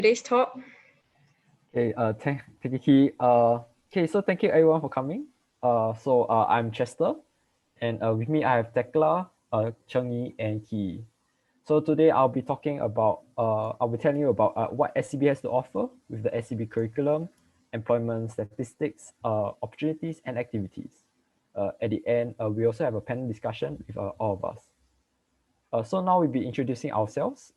today's talk. Okay, thank you, Ki. Okay, so thank you everyone for coming. I'm Chester, and with me I have Tekla, Cheng Yi, and Ki. So today I'll be talking about, I'll be telling you about what SCB has to offer with the SCB curriculum, employment statistics, opportunities, and activities. At the end, we also have a panel discussion with all of us. So now we'll be introducing ourselves.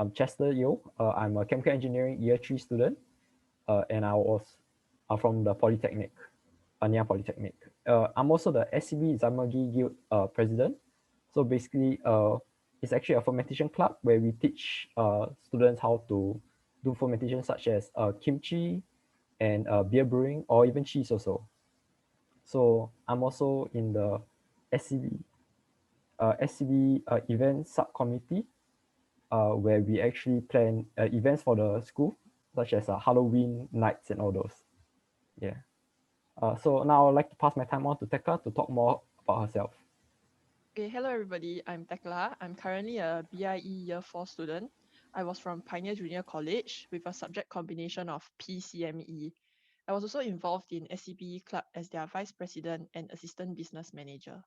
I'm Chester Yo. I'm a chemical engineering year 3 student, and I was from the Polytechnic, Nanyang Polytechnic. I'm also the SCB Zamagi Guild president. So basically, it's actually a fermentation club where we teach students how to do fermentation such as kimchi and beer brewing or even cheese also. So I'm also in the SCB event subcommittee where we actually plan events for the school, such as Halloween nights and all those. Yeah. So now I'd like to pass my time on to Tekla to talk more about herself. Okay, hello everybody. I'm Tekla. I'm currently a BIE Year 4 student. I was from Pioneer Junior College with a subject combination of PCME. I was also involved in SCBE Club as their Vice President and Assistant Business Manager.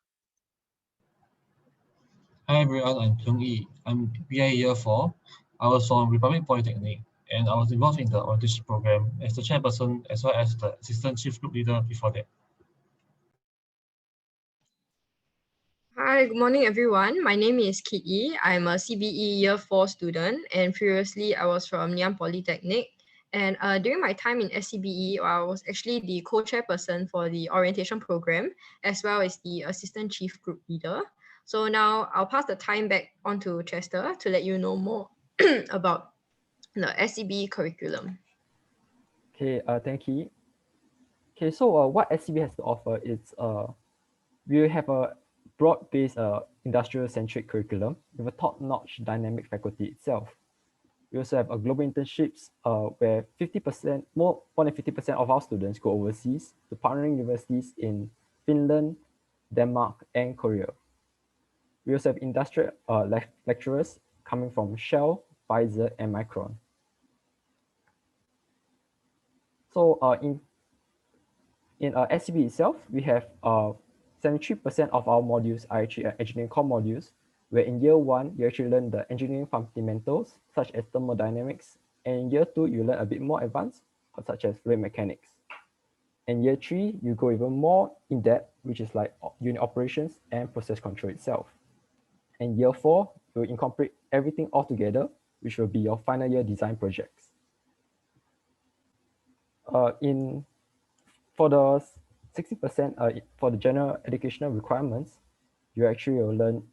Hi everyone, I'm Cheng Yi. I'm BIE Year 4. I was from Republic Polytechnic and I was involved in the orientation program as the chairperson as well as the assistant chief group leader before that. Hi, good morning, everyone. My name is Kit Yi. I'm a CBE Year 4 student, and previously I was from Nanyang Polytechnic. And during my time in SCBE, I was actually the co-chairperson for the orientation program, as well as the assistant chief group leader. So now I'll pass the time back on to Chester to let you know more about the SCBE curriculum. Okay, thank you. Okay, so what SCB has to offer is we have a broad-based industrial-centric curriculum with a top-notch dynamic faculty itself. We also have a global internships where 50%, more than 50% of our students go overseas to partnering universities in Finland, Denmark, and Korea. We also have industrial lecturers coming from Shell, Pfizer, and Micron. So in SCB itself, we have 73% of our modules are actually engineering core modules, where in year 1, you actually learn the engineering fundamentals, such as thermodynamics, and in year 2, you learn a bit more advanced, such as fluid mechanics. In year 3, you go even more in depth, which is like unit operations and process control itself. And year 4, you will incorporate everything all together, which will be your final year design projects. For the 60% for the general educational requirements, you actually will learn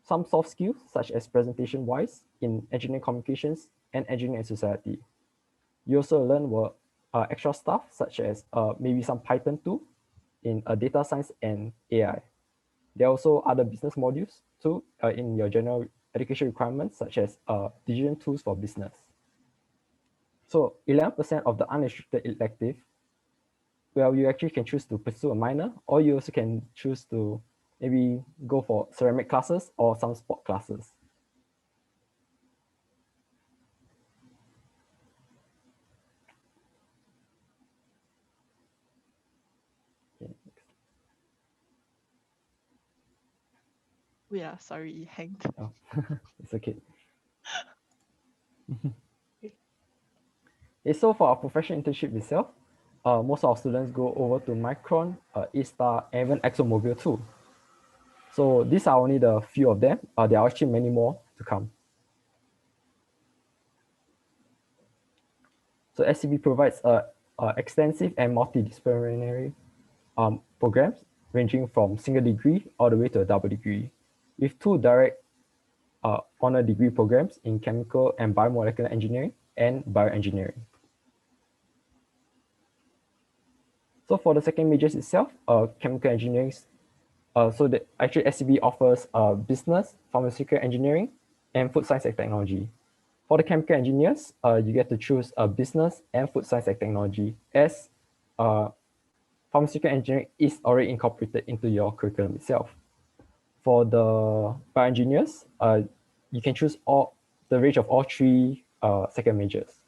some soft skills such as presentation wise in engineering communications and engineering and society. You also learn extra stuff such as maybe some Python too in data science and AI. There are also other business modules too in your general education requirements such as decision tools for business. So 11% of the unrestricted elective, well, you actually can choose to pursue a minor, or you also can choose to maybe go for ceramic classes or some sport classes. Okay. Yeah, sorry, it hanged. Oh, it's okay. Okay, so for our professional internship itself, most of our students go over to Micron, A-Star, and even ExxonMobil too. So these are only the few of them. There are actually many more to come. So SCB provides extensive and multidisciplinary programs ranging from single degree all the way to a double degree, with 2 direct honor degree programs in chemical and biomolecular engineering and bioengineering. So for the second majors itself, chemical engineering, so actually SCB offers business, pharmaceutical engineering, and food science and technology. For the chemical engineers, you get to choose business and food science and technology, as pharmaceutical engineering is already incorporated into your curriculum itself. For the bioengineers, you can choose all the range of all three second majors.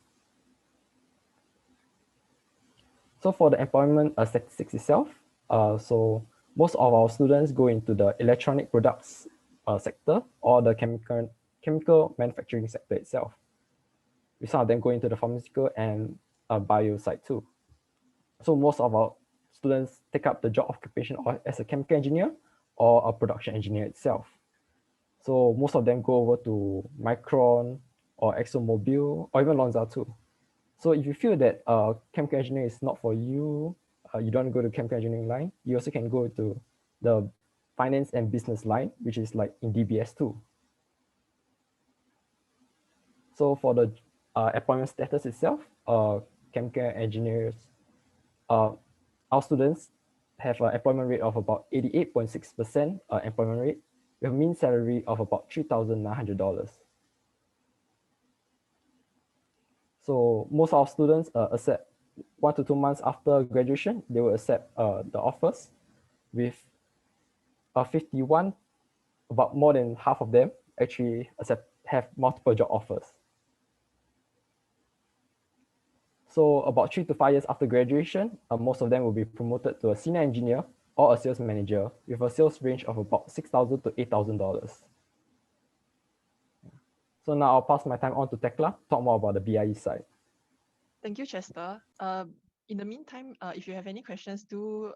So for the employment statistics itself, so most of our students go into the electronic products sector or the chemical manufacturing sector itself. With some of them going into the pharmaceutical and bio side too. So most of our students take up the job occupation as a chemical engineer or a production engineer itself. So most of them go over to Micron or ExxonMobil or even Lonza too. So if you feel that chemical engineering is not for you, you don't go to chemical engineering line, you also can go to the finance and business line, which is like in DBS too. So for the employment status itself, chemical engineers, our students have an employment rate of about 88.6% employment rate with a mean salary of about $3,900. So most of our students accept 1 to 2 months after graduation, they will accept the offers with 51, about more than half of them actually have multiple job offers. So about 3 to 5 years after graduation, most of them will be promoted to a senior engineer or a sales manager with a sales range of about $6,000 to $8,000. So now I'll pass my time on to Tekla, talk more about the BIE side. Thank you, Chester. In the meantime, if you have any questions, do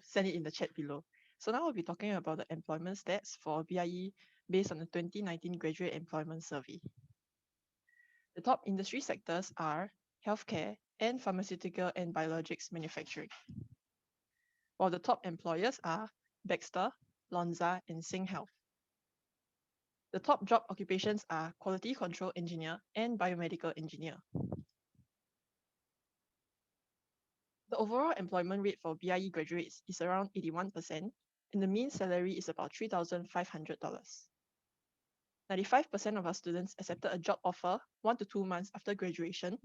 send it in the chat below. So now we'll be talking about the employment stats for BIE based on the 2019 Graduate Employment Survey. The top industry sectors are healthcare and pharmaceutical and biologics manufacturing, while the top employers are Baxter, Lonza, and Sing Health. The top job occupations are quality control engineer and biomedical engineer. The overall employment rate for BIE graduates is around 81%, and the mean salary is about $3,500. 95% of our students accepted a job offer 1 to 2 months after graduation,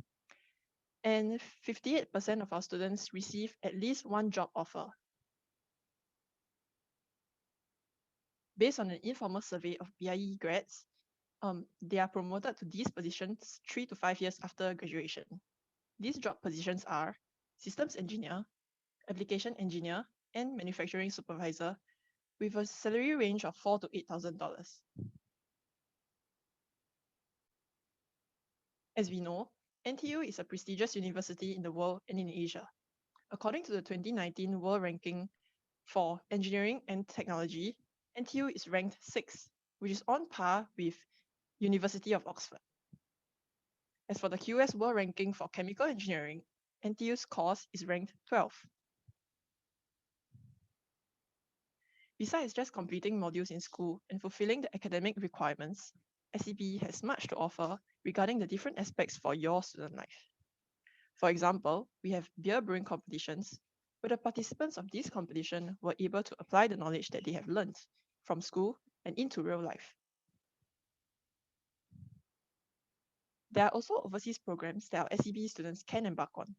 and 58% of our students received at least one job offer. Based on an informal survey of BIE grads, they are promoted to these positions 3 to 5 years after graduation. These job positions are systems engineer, application engineer, and manufacturing supervisor with a salary range of $4,000 to $8,000. As we know, NTU is a prestigious university in the world and in Asia. According to the 2019 World Ranking for Engineering and Technology, NTU is ranked 6th, which is on par with University of Oxford. As for the QS World Ranking for Chemical Engineering, NTU's course is ranked 12th. Besides just completing modules in school and fulfilling the academic requirements, SCBE has much to offer regarding the different aspects for your student life. For example, we have beer brewing competitions, where the participants of this competition were able to apply the knowledge that they have learned from school and into real life. There are also overseas programs that our SCBE students can embark on.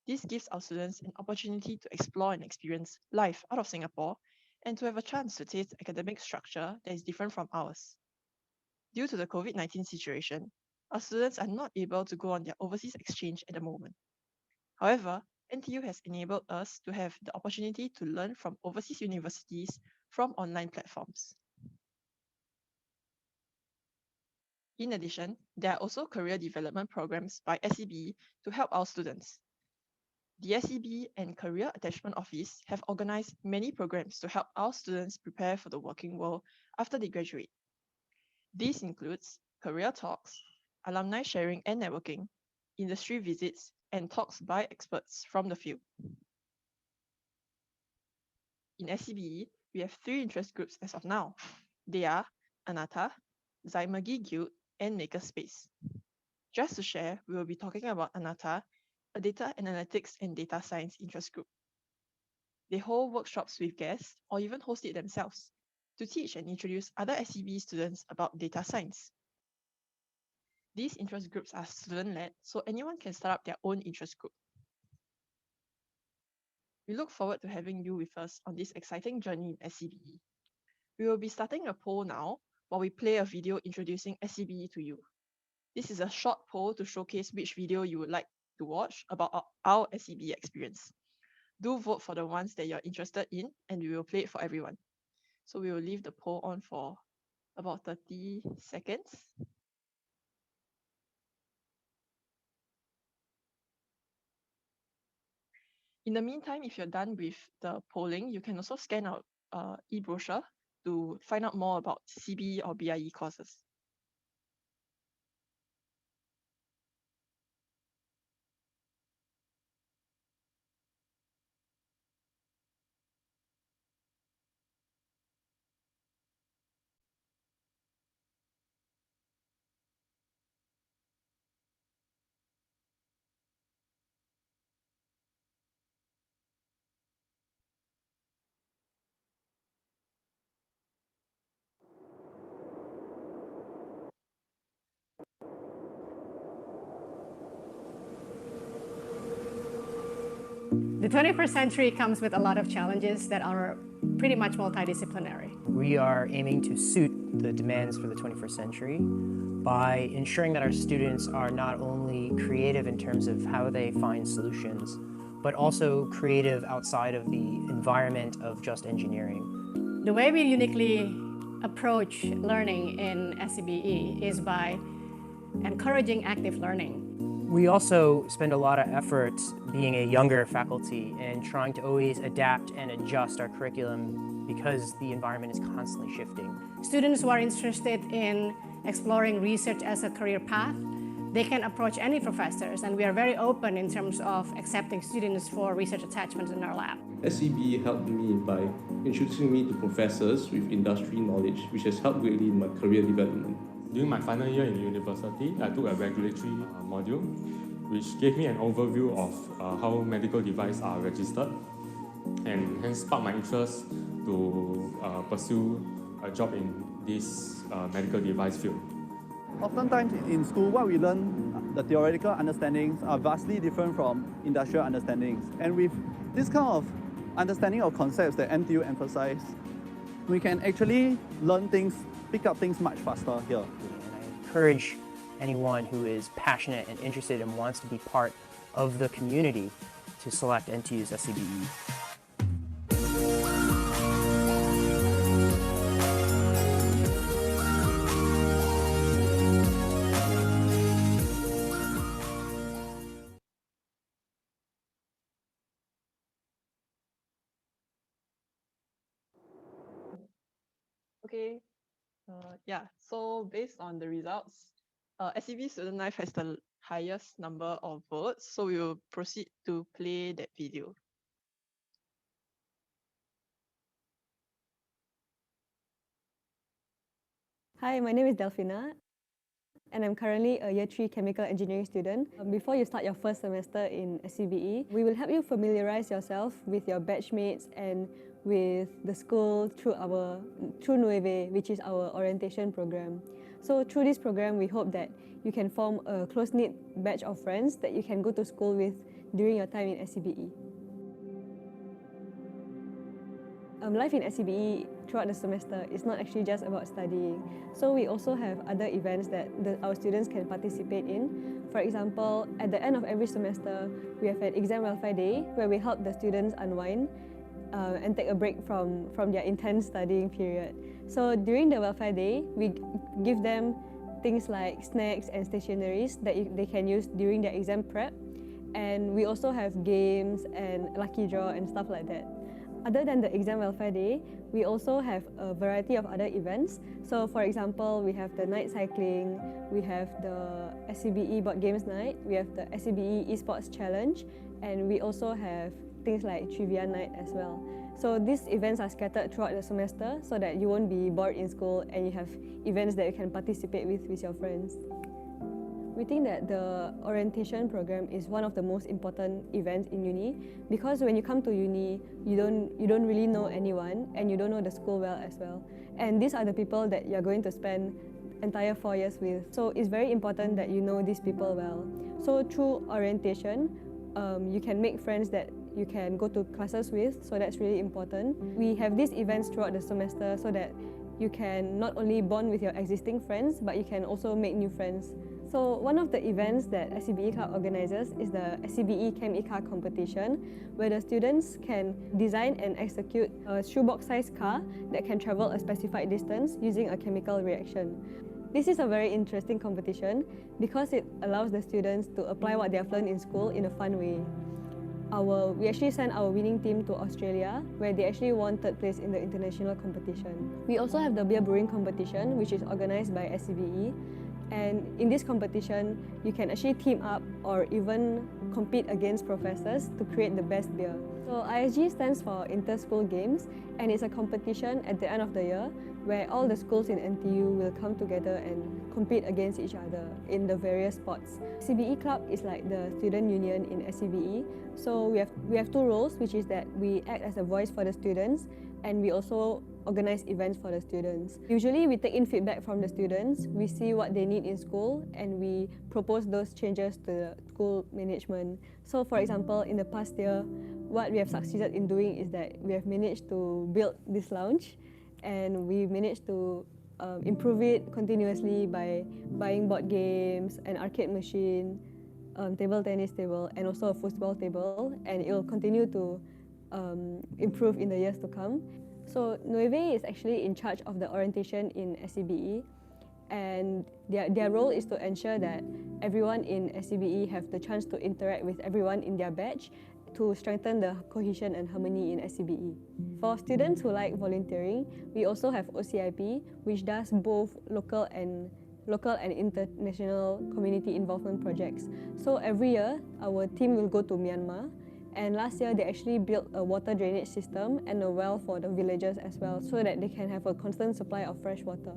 This gives our students an opportunity to explore and experience life out of Singapore and to have a chance to taste academic structure that is different from ours. Due to the COVID-19 situation, our students are not able to go on their overseas exchange at the moment. However, NTU has enabled us to have the opportunity to learn from overseas universities from online platforms. In addition, there are also career development programs by SCBE to help our students. The SCBE and Career Attachment Office have organized many programs to help our students prepare for the working world after they graduate. This includes career talks, alumni sharing and networking, industry visits, and talks by experts from the field. In SCBE, we have 3 interest groups as of now. They are Anata, Zymergy Guild, and Makerspace. Just to share, we will be talking about Anata, a data analytics and data science interest group. They hold workshops with guests or even host it themselves to teach and introduce other SCBE students about data science. These interest groups are student-led, so anyone can start up their own interest group. We look forward to having you with us on this exciting journey in SCBE. We will be starting a poll now while we play a video introducing SCBE to you. This is a short poll to showcase which video you would like to watch about our SCBE experience. Do vote for the ones that you're interested in, and we will play it for everyone. So we will leave the poll on for about 30 seconds. In the meantime, if you're done with the polling, you can also scan our e-brochure to find out more about CBE or BIE courses. The 21st century comes with a lot of challenges that are pretty much multidisciplinary. We are aiming to suit the demands for the 21st century by ensuring that our students are not only creative in terms of how they find solutions, but also creative outside of the environment of just engineering. The way we uniquely approach learning in SCBE is by encouraging active learning. We also spend a lot of effort being a younger faculty and trying to always adapt and adjust our curriculum because the environment is constantly shifting. Students who are interested in exploring research as a career path, they can approach any professors, and we are very open in terms of accepting students for research attachments in our lab. SCBE helped me by introducing me to professors with industry knowledge, which has helped greatly in my career development. During my final year in university, I took a regulatory module, which gave me an overview of how medical devices are registered, and hence sparked my interest to pursue a job in this medical device field. Oftentimes in school, what we learn, the theoretical understandings are vastly different from industrial understandings. And with this kind of understanding of concepts that NTU emphasize, we can actually learn things, pick up things much faster here. And I encourage anyone who is passionate and interested and wants to be part of the community to select NTU's SCBE. Okay, yeah, so based on the results, SCB Student Life has the highest number of votes, so we will proceed to play that video. Hi, my name is Delphina, and I'm currently a Year 3 Chemical Engineering student. Before you start your first semester in SCBE, we will help you familiarize yourself with your batchmates and with the school through Nueve, which is our orientation program. So through this program, we hope that you can form a close-knit batch of friends that you can go to school with during your time in SCBE. Life in SCBE throughout the semester is not actually just about studying. So we also have other events that our students can participate in. For example, at the end of every semester, we have an exam welfare day where we help the students unwind and take a break from their intense studying period. So during the welfare day, we give them things like snacks and stationeries that they can use during their exam prep. And we also have games and lucky draw and stuff like that. Other than the exam welfare day, we also have a variety of other events. So for example, we have the night cycling, we have the SCBE board games night, we have the SCBE esports challenge, and we also have things like trivia night as well. So these events are scattered throughout the semester so that you won't be bored in school and you have events that you can participate with your friends. We think that the orientation program is one of the most important events in uni because when you come to uni, you don't really know anyone and you don't know the school well as well. And these are the people that you're going to spend entire 4 years with. So it's very important that you know these people well. So through orientation, you can make friends that you can go to classes with, so that's really important. We have these events throughout the semester so that you can not only bond with your existing friends, but you can also make new friends. So one of the events that SCBE Club organizes is the SCBE Chem E-Car competition, where the students can design and execute a shoebox-sized car that can travel a specified distance using a chemical reaction. This is a very interesting competition because it allows the students to apply what they have learned in school in a fun way. We actually sent our winning team to Australia, where they actually won 3rd place in the international competition. We also have the beer brewing competition, which is organized by SCBE. And in this competition, you can actually team up or even compete against professors to create the best beer. So ISG stands for Inter-School Games, and it's a competition at the end of the year where all the schools in NTU will come together and compete against each other in the various sports. SCBE Club is like the student union in SCBE. So we have 2 roles, which is that we act as a voice for the students, and we also organize events for the students. Usually we take in feedback from the students, we see what they need in school, and we propose those changes to the school management. So for example, in the past year, what we have succeeded in doing is that we have managed to build this lounge, and we managed to improve it continuously by buying board games, an arcade machine, table tennis table, and also a football table, and it will continue to improve in the years to come. So Nueve is actually in charge of the orientation in SCBE, and their role is to ensure that everyone in SCBE have the chance to interact with everyone in their batch to strengthen the cohesion and harmony in SCBE. For students who like volunteering, we also have OCIP, which does both local and international community involvement projects. So every year, our team will go to Myanmar, and last year they actually built a water drainage system and a well for the villagers as well, so that they can have a constant supply of fresh water.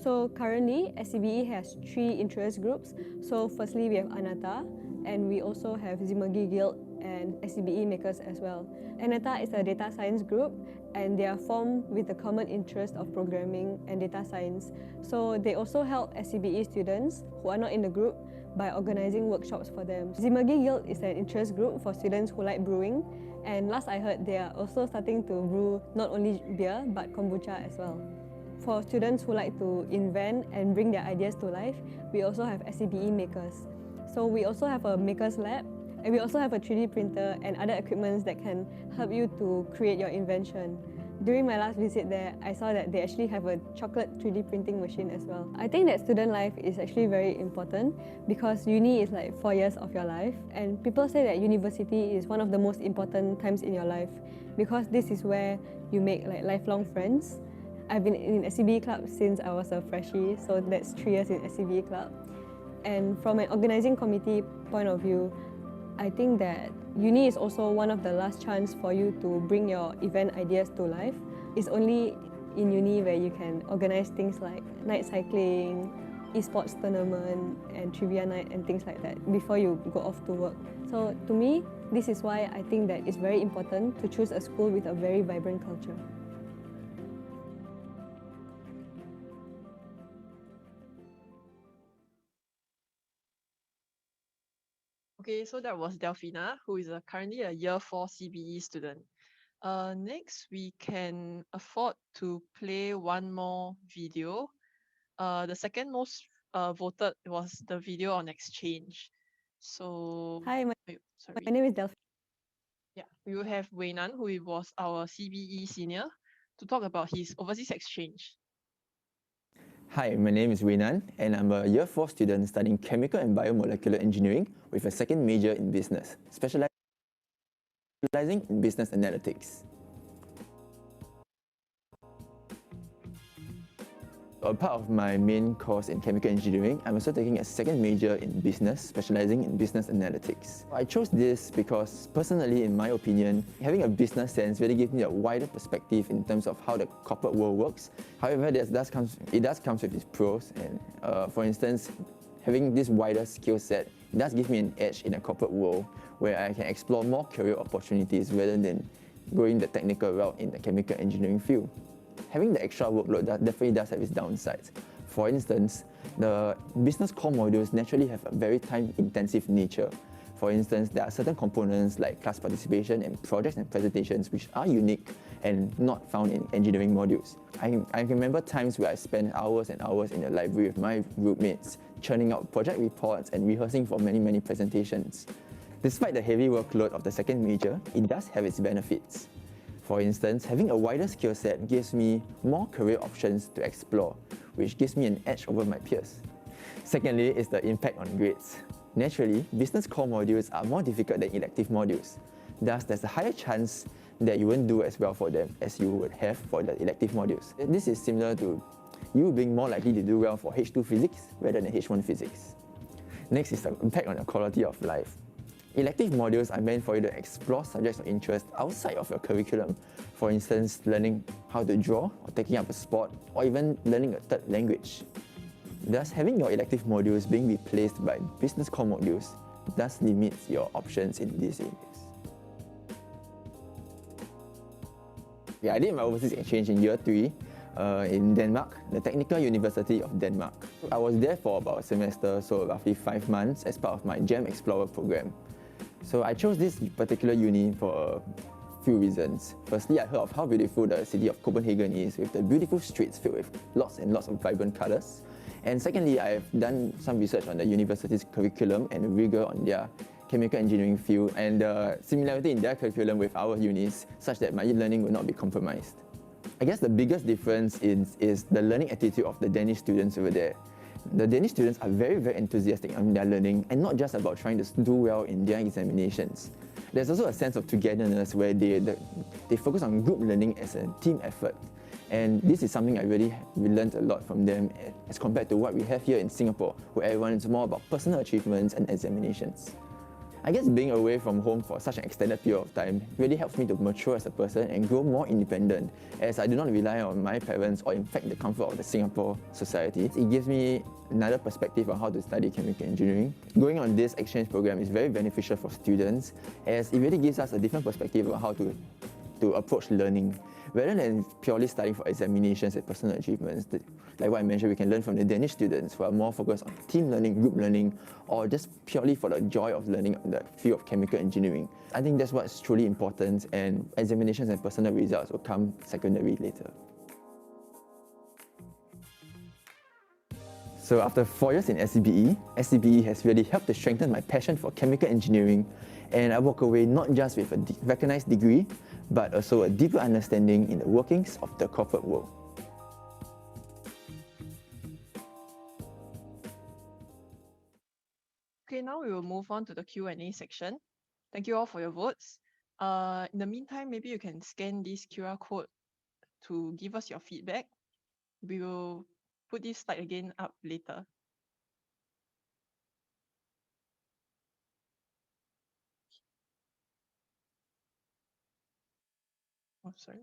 So currently, SCBE has 3 interest groups. So firstly, we have Anata, and we also have Zimagi Guild and SCBE Makers as well. Anata is a data science group, and they are formed with the common interest of programming and data science. So they also help SCBE students who are not in the group by organizing workshops for them. Zimagi Guild is an interest group for students who like brewing, and last I heard, they are also starting to brew not only beer but kombucha as well. For students who like to invent and bring their ideas to life, we also have SCBE Makers. So we also have a Makers Lab, and we also have a 3D printer and other equipments that can help you to create your invention. During my last visit there, I saw that they actually have a chocolate 3D printing machine as well. I think that student life is actually very important because uni is like 4 years of your life, and people say that university is one of the most important times in your life because this is where you make like lifelong friends. I've been in SCBE Club since I was a freshie, so that's 3 years in SCBE Club. And from an organizing committee point of view, I think that uni is also one of the last chance for you to bring your event ideas to life. It's only in uni where you can organize things like night cycling, esports tournament, and trivia night and things like that before you go off to work. So to me, this is why I think that it's very important to choose a school with a very vibrant culture. Okay, so that was Delphina, who is currently a year 4 CBE student. Next, we can afford to play one more video. The second most voted was the video on exchange. So, Hi, my sorry. name is Delphina. Yeah, we will have Wei Nan, who was our CBE senior, to talk about his overseas exchange. Hi, my name is Wei Nan, and I'm a year 4 student studying chemical and biomolecular engineering with a second major in business, specializing in business analytics. A part of my main course in chemical engineering, I'm also taking a second major in business, specializing in business analytics. I chose this because, personally, in my opinion, having a business sense really gives me a wider perspective in terms of how the corporate world works. However, it does come with its pros, and for instance, having this wider skill set does give me an edge in a corporate world where I can explore more career opportunities rather than going the technical route in the chemical engineering field. Having the extra workload definitely does have its downsides. For instance, the business core modules naturally have a very time-intensive nature. For instance, there are certain components like class participation and projects and presentations which are unique and not found in engineering modules. I remember times where I spent hours and hours in the library with my roommates, churning out project reports and rehearsing for many presentations. Despite the heavy workload of the second major, it does have its benefits. For instance, having a wider skill set gives me more career options to explore, which gives me an edge over my peers. Secondly is the impact on grades. Naturally, business core modules are more difficult than elective modules. Thus, there's a higher chance that you won't do as well for them as you would have for the elective modules. This is similar to you being more likely to do well for H2 physics rather than H1 physics. Next is the impact on your quality of life. Elective modules are meant for you to explore subjects of interest outside of your curriculum. For instance, learning how to draw, or taking up a sport, or even learning a third language. Thus, having your elective modules being replaced by business core modules thus limits your options in these areas. Yeah, I did my overseas exchange in year 3 in Denmark, the Technical University of Denmark. I was there for about a semester, so roughly 5 months as part of my GEM Explorer program. So I chose this particular uni for a few reasons. Firstly, I heard of how beautiful the city of Copenhagen is, with the beautiful streets filled with lots and lots of vibrant colours. And secondly, I've done some research on the university's curriculum and rigor on their chemical engineering field and the similarity in their curriculum with our unis, such that my learning will not be compromised. I guess the biggest difference is the learning attitude of the Danish students over there. The Danish students are very enthusiastic on their learning and not just about trying to do well in their examinations. There's also a sense of togetherness where they focus on group learning as a team effort. And this is something we learned a lot from them as compared to what we have here in Singapore, where everyone is more about personal achievements and examinations. I guess being away from home for such an extended period of time really helps me to mature as a person and grow more independent, as I do not rely on my parents or in fact the comfort of the Singapore society. It gives me another perspective on how to study chemical engineering. Going on this exchange program is very beneficial for students, as it really gives us a different perspective on how to approach learning. Rather than purely studying for examinations and personal achievements, like what I mentioned, we can learn from the Danish students who are more focused on team learning, group learning, or just purely for the joy of learning in the field of chemical engineering. I think that's what's truly important, and examinations and personal results will come secondary later. So after 4 years in SCBE, SCBE has really helped to strengthen my passion for chemical engineering, and I walk away not just with a recognized degree, but also a deeper understanding in the workings of the corporate world. Okay, now we will move on to the Q&A section. Thank you all for your votes. In the meantime, maybe you can scan this QR code to give us your feedback. We will put this slide again up later. Oh, sorry.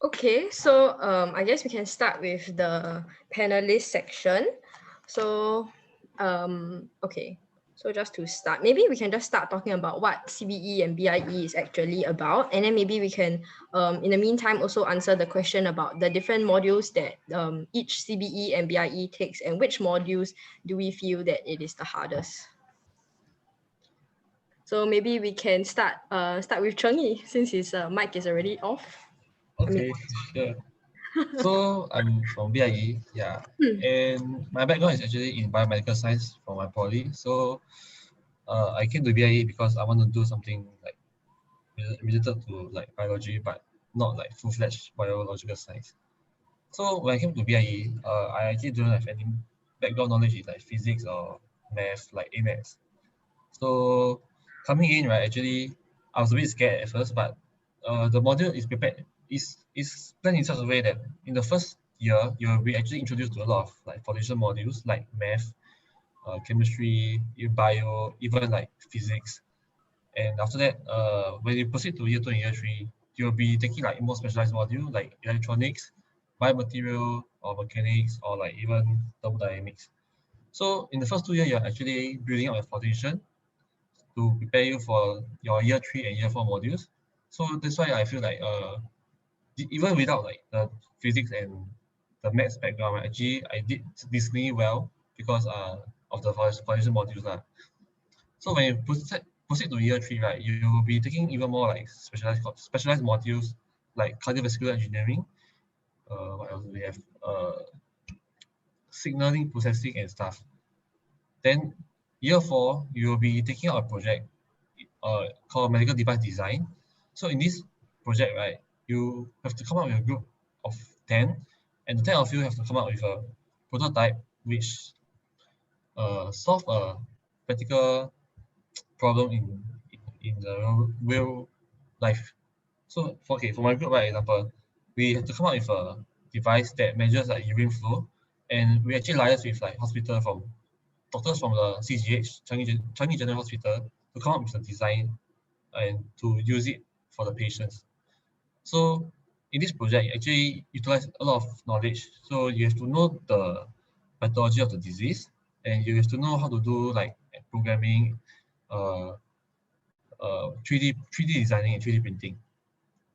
Okay, so I guess we can start with the panelist section. So, okay. So just to start, maybe we can just start talking about what CBE and BIE is actually about, and then maybe we can, in the meantime, also answer the question about the different modules that each CBE and BIE takes, and which modules do we feel that it is the hardest. So maybe we can start with Cheng-Yi, since his mic is already off. Okay, sure. So I'm from BIE, yeah, and my background is actually in biomedical science from my poly. So I came to BIE because I want to do something like related to like biology, but not like full-fledged biological science. So when I came to BIE, I actually don't have any background knowledge in like physics or math, like A maths. So coming in, right, actually I was a bit scared at first, but the module is prepared is planned in such a way that in the first year you will be actually introduced to a lot of like foundation modules like math, chemistry, bio, even like physics. And after that, when you proceed to year 2 and year 3, you'll be taking like more specialized module like electronics, biomaterial, or mechanics, or like even thermodynamics. So in the first 2 years, you're actually building up a foundation to prepare you for your year 3 and year 4 modules. So that's why I feel like even without like the physics and the maths background, right, actually I did decently well because of the foundation modules lah. So when you proceed to year 3, right, you will be taking even more like specialized modules like cardiovascular engineering. What else do we have? Signaling processing and stuff. Then year 4, you will be taking out a project called medical device design. So in this project, right, you have to come up with a group of 10, and the 10 of you have to come up with a prototype which solve a practical problem in the real life. So for my group, right, example, we have to come up with a device that measures like urine flow, and we actually liaise with like hospital from doctors from the CGH, Changi General Hospital, to come up with a design and to use it for the patients. So in this project, you actually utilize a lot of knowledge. So you have to know the pathology of the disease, and you have to know how to do like programming, 3D designing and 3D printing,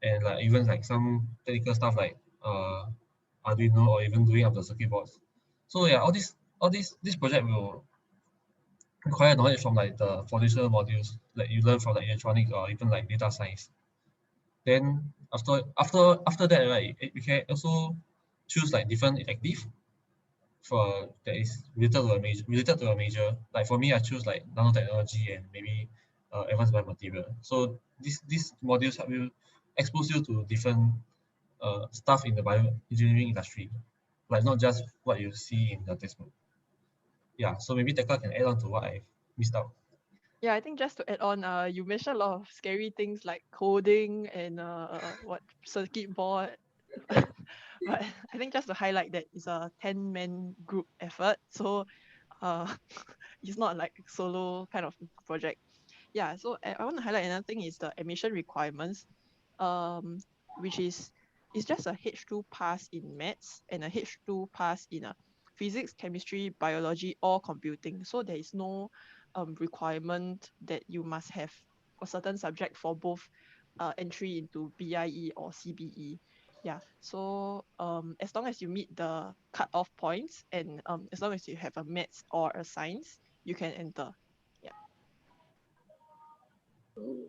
and like even like some technical stuff like Arduino or even doing up the circuit boards. So yeah, this project will require knowledge from like the foundational modules like you learn from like electronics or even like data science. Then after that, right, you can also choose like different elective for that is related to a major. Like for me, I choose like nanotechnology and maybe advanced biomaterial. So these modules help you expose you to different stuff in the bioengineering industry, like not just what you see in the textbook. Yeah, so maybe Tekla can add on to what I missed out. Yeah, I think just to add on, you mentioned a lot of scary things like coding and what circuit board. But I think just to highlight that it's a 10-man group effort. So uh it's not like solo kind of project. Yeah, so I want to highlight another thing is the admission requirements, um, which is it's just a H2 pass in maths and a H2 pass in physics, chemistry, biology, or computing. So there is no requirement that you must have a certain subject for both entry into BIE or CBE. Yeah, so as long as you meet the cut-off points and as long as you have a maths or a science, you can enter. Yeah.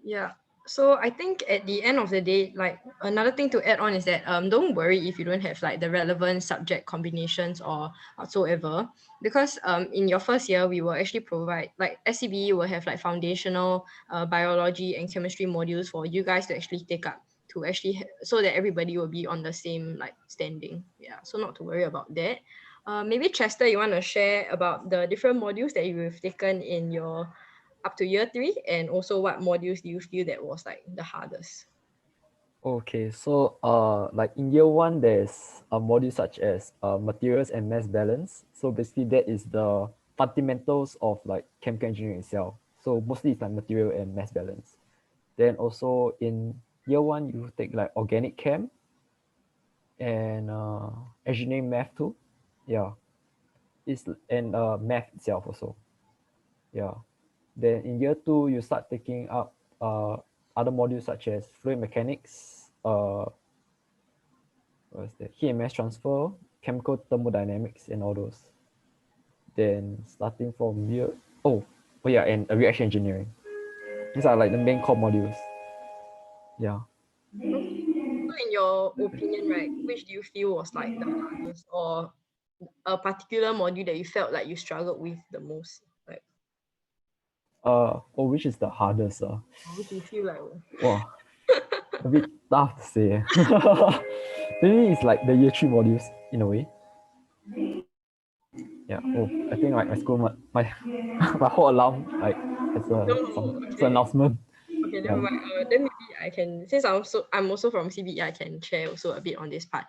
Yeah. So I think at the end of the day, like another thing to add on is that don't worry if you don't have like the relevant subject combinations or whatsoever, because in your first year we will actually provide like SCBE will have like foundational biology and chemistry modules for you guys to actually take up to actually so that everybody will be on the same like standing. Yeah. So not to worry about that. Maybe Chester, you want to share about the different modules that you've taken in your up to year 3, and also what modules do you feel that was like the hardest? Okay, so like in year 1, there's a module such as materials and mass balance. So basically that is the fundamentals of like chemical engineering itself. So mostly it's like material and mass balance. Then also in year 1, you take like organic chem and engineering math too. Yeah, it's and math itself also. Yeah. Then in year 2, you start taking up other modules such as fluid mechanics, what's that? Heat and mass transfer, chemical thermodynamics, and all those. Then starting from year, oh yeah, and reaction engineering. These are like the main core modules. Yeah. Okay. So in your opinion, right, which do you feel was like the hardest, or a particular module that you felt like you struggled with the most? Like, Which is the hardest? which you feel like Wow, a bit tough to say. Maybe it's like the year 3 modules in a way. Yeah. Oh, I think like my school, my my whole alarm like it's a no, it's an okay. announcement. Okay, Yeah. never mind. Then maybe I can, since I'm also from CBE, I can share also a bit on this part.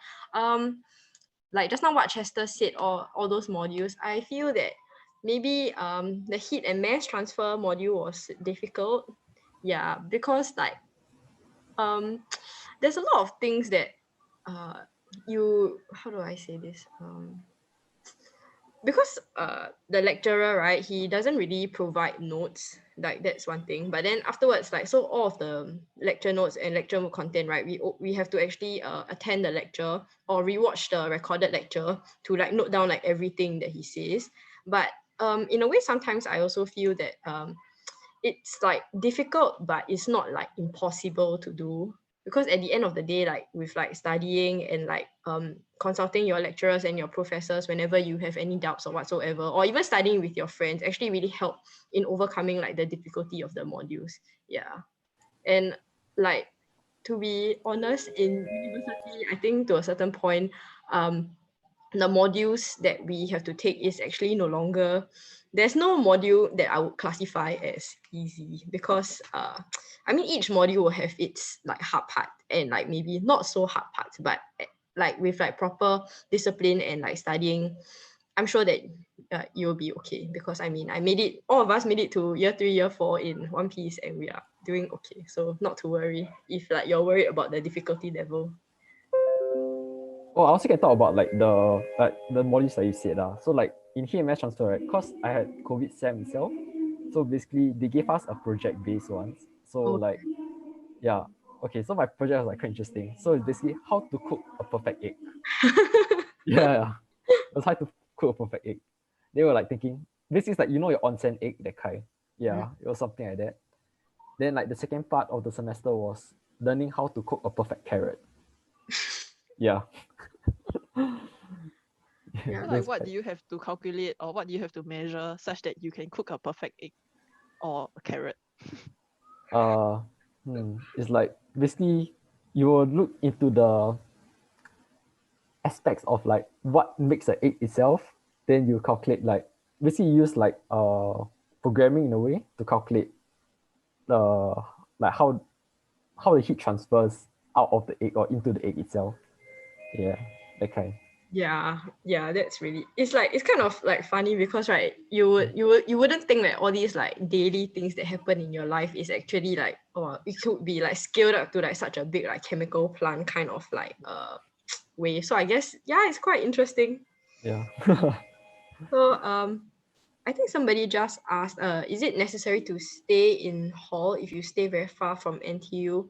Like just now what Chester said, all those modules, I feel that maybe the heat and mass transfer module was difficult. Yeah, because like there's a lot of things that how do I say this? Because the lecturer, right, he doesn't really provide notes, like that's one thing, but then afterwards, like, so all of the lecture notes and lecture content, right, we have to actually attend the lecture or rewatch the recorded lecture to like note down like everything that he says. But in a way, sometimes I also feel that it's like difficult, but it's not like impossible to do, because at the end of the day, like with like studying and like consulting your lecturers and your professors whenever you have any doubts or whatsoever, or even studying with your friends, actually really help in overcoming like the difficulty of the modules. Yeah. And like, to be honest, in university, I think to a certain point, the modules that we have to take is actually no longer, there's no module that I would classify as easy, because I mean, each module will have its like hard part and like maybe not so hard parts, but like with like proper discipline and like studying, I'm sure that you'll be okay, because I mean, I made it, all of us made it to year 3, year 4 in one piece, and we are doing okay, so not to worry if like you're worried about the difficulty level. Oh, I also can talk about like the modules that you said. So like in HMS transfer, right? Because I had COVID SEM itself. So basically they gave us a project based ones. So Oh. like, yeah. Okay, so my project was like quite interesting. So it's basically how to cook a perfect egg. Yeah. It was how to cook a perfect egg. They were like thinking, this is like, you know, your onsen egg, that kind. Yeah, it was something like that. Then like the second part of the semester was learning how to cook a perfect carrot. Yeah. Yeah. So like, what do you have to calculate, or what do you have to measure such that you can cook a perfect egg or a carrot? It's like basically you will look into the aspects of like what makes the egg itself, then you calculate like basically use like programming in a way to calculate the like how the heat transfers out of the egg or into the egg itself. Yeah, that kind. Yeah, that's really, it's like, it's kind of like funny, because right, you wouldn't think that all these like daily things that happen in your life is actually like, or it could be like scaled up to like such a big like chemical plant kind of like way. So I guess, yeah, it's quite interesting. Yeah. So I think somebody just asked, is it necessary to stay in hall if you stay very far from NTU?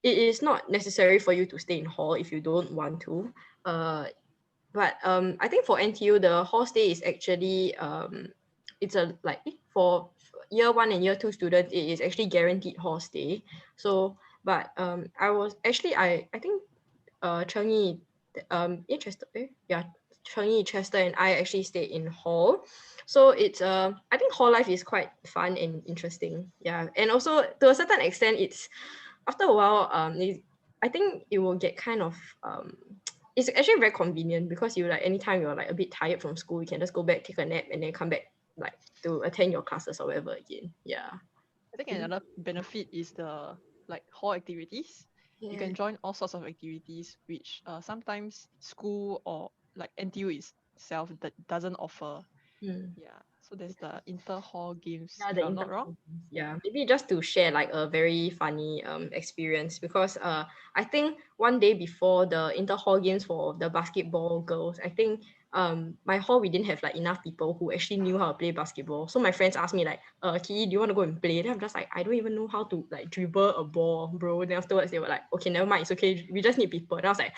It is not necessary for you to stay in hall if you don't want to. But I think for NTU, the hall stay is actually it's a like for year 1 and year 2 students, it is actually guaranteed hall stay. So, but I was actually, I think Cheng Chester, yeah, Cheng Chester and I actually stayed in hall. So it's I think hall life is quite fun and interesting. Yeah, and also to a certain extent, it's after a while I think it will get kind of it's actually very convenient, because you like anytime you're like a bit tired from school, you can just go back, take a nap, and then come back like to attend your classes or whatever again. Yeah. I think another benefit is the like hall activities. You can join all sorts of activities which sometimes school or like NTU itself that doesn't offer. Yeah. So there's the inter-hall games, Yeah, if I'm not wrong. Yeah, maybe just to share like a very funny experience, because I think one day before the inter-hall games for the basketball girls, I think my hall, we didn't have like enough people who actually knew how to play basketball. So my friends asked me like, Ki, do you want to go and play? Then I'm just like, I don't even know how to like dribble a ball, bro. Then afterwards they were like, okay, never mind, it's okay, we just need people. And I was like,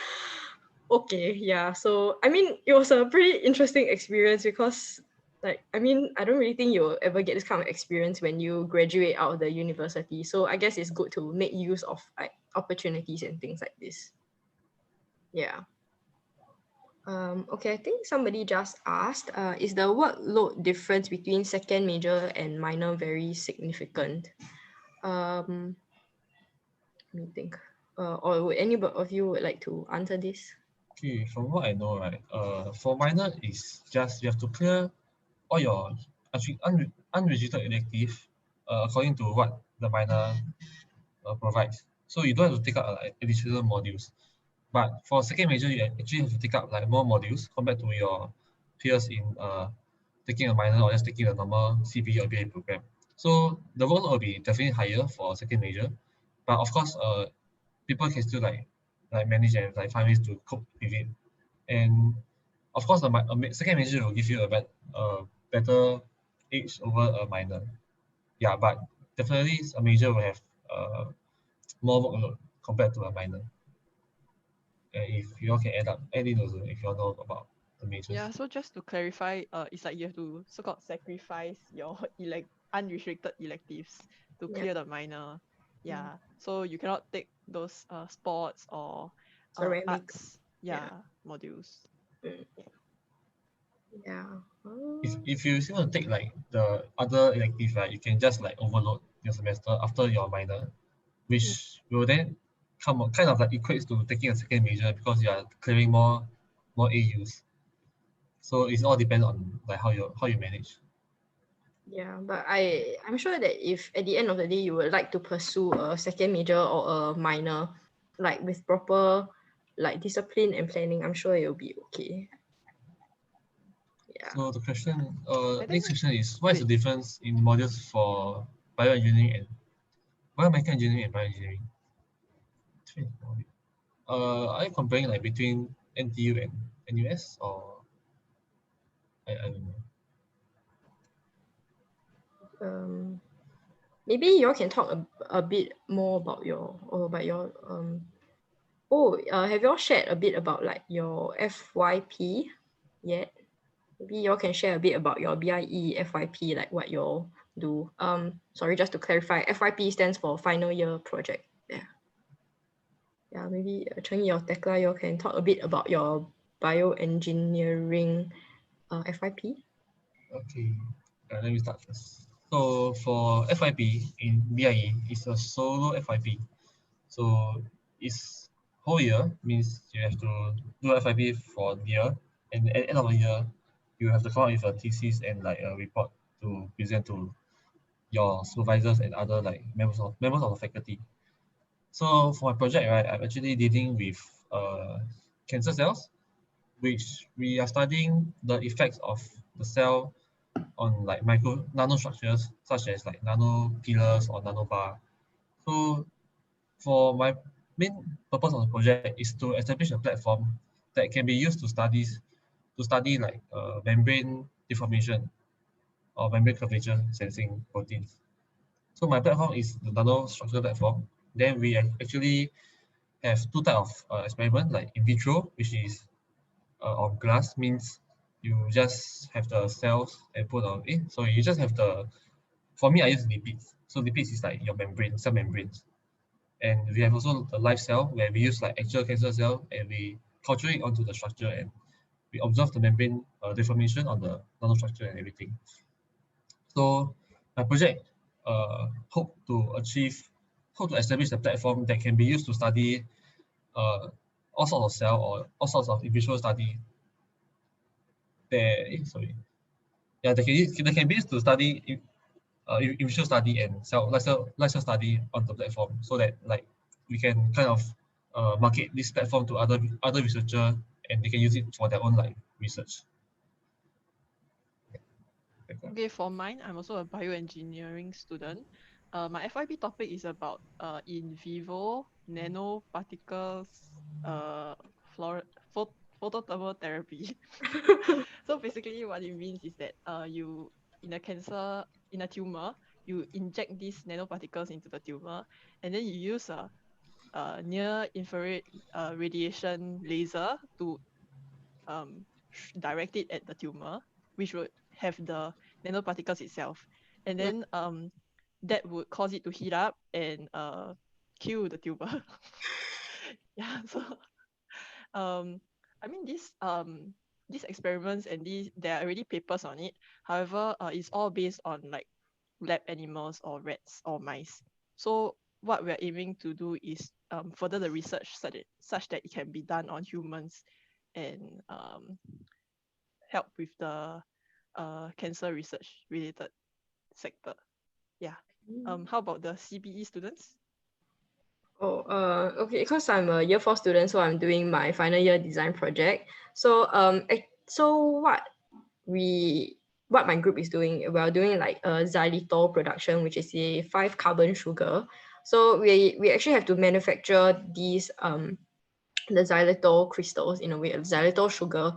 okay, yeah. So I mean, it was a pretty interesting experience, because like, I mean, I don't really think you'll ever get this kind of experience when you graduate out of the university. So I guess it's good to make use of like opportunities and things like this. Yeah. Okay, I think somebody just asked, is the workload difference between second major and minor very significant? Let me think. Or would any of you would like to answer this? Okay, from what I know, right, for minor is just you have to clear all your unregistered elective according to what the minor provides. So you don't have to take up like additional modules. But for second major, you actually have to take up like more modules compared to your peers in taking a minor or just taking the normal CBE or BA program. So the workload will be definitely higher for second major, but of course, people can still like manage and like find ways to cope with it. And of course, second major will give you a better edge over a minor. Yeah, but definitely a major will have more workload compared to a minor. If you all can add in also if you all know about the majors. Yeah, so just to clarify, it's like you have to so-called sacrifice your unrestricted electives to Yeah. clear the minor. Yeah, so you cannot take those sports or Ceramics. arts Yeah. modules. Yeah. If you still want to take like the other elective, right, you can just like overload your semester after your minor, which will then kind of like equates to taking a second major because you are clearing more AUs. So it's all depends on like how you manage. Yeah, but I'm sure that if at the end of the day you would like to pursue a second major or a minor, like with proper like discipline and planning, I'm sure it'll be okay. Yeah. So the question, I next think question is what is the difference in modules for bioengineering and biomedical engineering and bioengineering? Are you comparing like between NTU and NUS or I don't know. Maybe you all can talk a bit more about your have you all shared a bit about like your FYP yet? Maybe you all can share a bit about your BIE FYP, like what you all do. Sorry, just to clarify, FYP stands for final year project. Yeah. Yeah, maybe Cheng Yi or Tekla, you all can talk a bit about your bioengineering FYP. Okay, let me start first. So for FYP in BIE, it's a solo FYP. So it's whole year means you have to do FYP for the year, and at the end of the year, you have to come up with a thesis and like a report to present to your supervisors and other like members of the faculty. So for my project, right, I'm actually dealing with cancer cells, which we are studying the effects of the cell on like nanostructures such as like nanopillars or nanobar. So for my main purpose of the project is to establish a platform that can be used to study like membrane deformation or membrane curvature sensing proteins. So my platform is the nanostructure platform. Then we actually have two types of experiment, like in vitro, which is on glass, means you just have the cells and put on it. So you just have for me, I use lipids. So lipids is like your cell membranes. And we have also the live cell where we use like actual cancer cell and we culture it onto the structure and we observe the membrane deformation on the nanostructure and everything. So my project hope to establish a platform that can be used to study all sorts of cell or all sorts of in vitro study. They can be used to study in vitro study and life cell study on the platform, so that like we can kind of market this platform to other researcher and they can use it for their own like research. Okay, for mine, I'm also a bioengineering student. My FYP topic is about in vivo nanoparticles photothermal therapy. So basically what it means is that you in a tumor, you inject these nanoparticles into the tumor and then you use a near infrared radiation laser to direct it at the tumor, which would have the nanoparticles itself. And then that would cause it to heat up and kill the tumor. Yeah, so I mean these experiments and there are already papers on it. However, it's all based on like lab animals or rats or mice. So what we're aiming to do is further the research such that it can be done on humans and help with the cancer research related sector. Yeah. How about the CBE students? Oh, okay, because I'm a year 4 student, so I'm doing my final year design project. So, so what we what my group is doing, we're doing like a xylitol production, which is a 5-carbon sugar. So we actually have to manufacture these the xylitol crystals, in a way, of xylitol sugar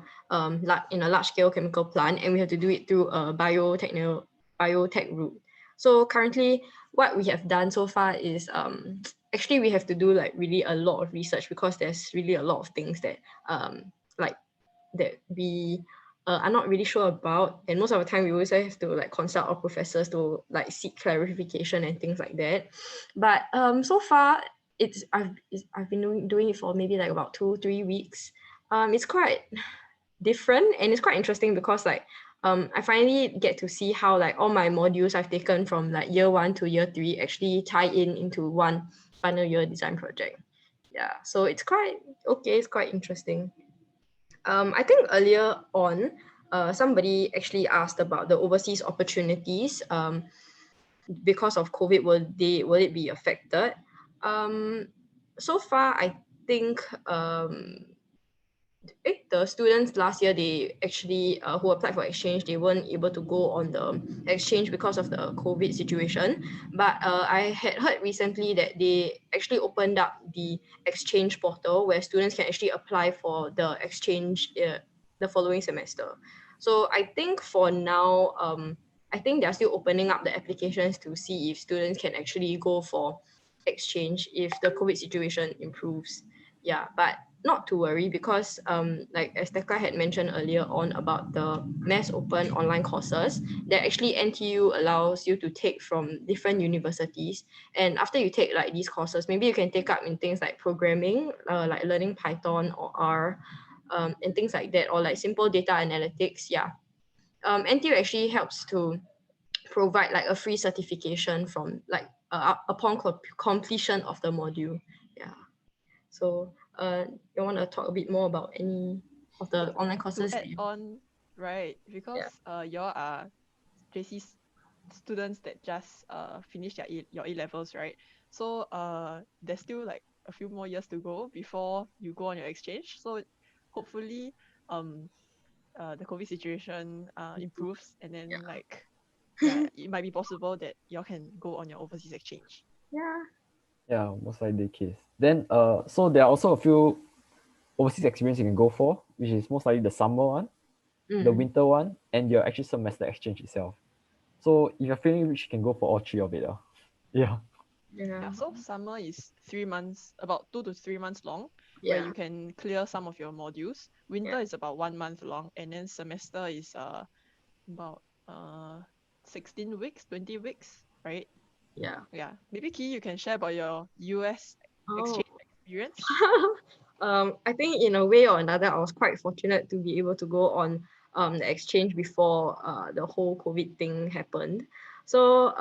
in a large scale chemical plant, and we have to do it through a biotech route. So currently what we have done so far is actually we have to do like really a lot of research, because there's really a lot of things that like that we are not really sure about, and most of the time we always have to like consult our professors to like seek clarification and things like that. But so far I've been doing it for maybe like about 2-3 weeks. It's quite different, and it's quite interesting because like I finally get to see how like all my modules I've taken from like year 1 to year 3 actually tie in into one final year design project. Yeah, so it's quite okay, it's quite interesting. I think earlier on, somebody actually asked about the overseas opportunities. Because of COVID, will it be affected? So far, I think the students last year, they actually who applied for exchange, they weren't able to go on the exchange because of the COVID situation. But I had heard recently that they actually opened up the exchange portal where students can actually apply for the exchange the following semester. So I think for now, I think they're still opening up the applications to see if students can actually go for exchange if the COVID situation improves. Yeah, but not to worry, because like as Tekla had mentioned earlier on about the mass open online courses that actually NTU allows you to take from different universities. And after you take like these courses, maybe you can take up in things like programming, like learning Python or R, and things like that, or like simple data analytics. Yeah, NTU actually helps to provide like a free certification from like upon completion of the module. Yeah. So you want to talk a bit more about any of the online To courses? add on, right, because y'all are JC students that just finished your A levels, right? So there's still like a few more years to go before you go on your exchange. So hopefully the COVID situation improves, and then like it might be possible that y'all can go on your overseas exchange. Yeah. Yeah, most likely the case. Then so there are also a few overseas experience you can go for, which is most likely the summer one, the winter one, and your actual semester exchange itself. So if you're feeling rich, you can go for all three of it. Yeah. Yeah, so summer is 3 months, about 2 to 3 months long, where Yeah. you can clear some of your modules. Winter is about 1 month long, and then semester is about 16 weeks, 20 weeks, right? Yeah. Yeah. Maybe Ki, you can share about your US exchange experience. I think in a way or another, I was quite fortunate to be able to go on the exchange before the whole COVID thing happened. So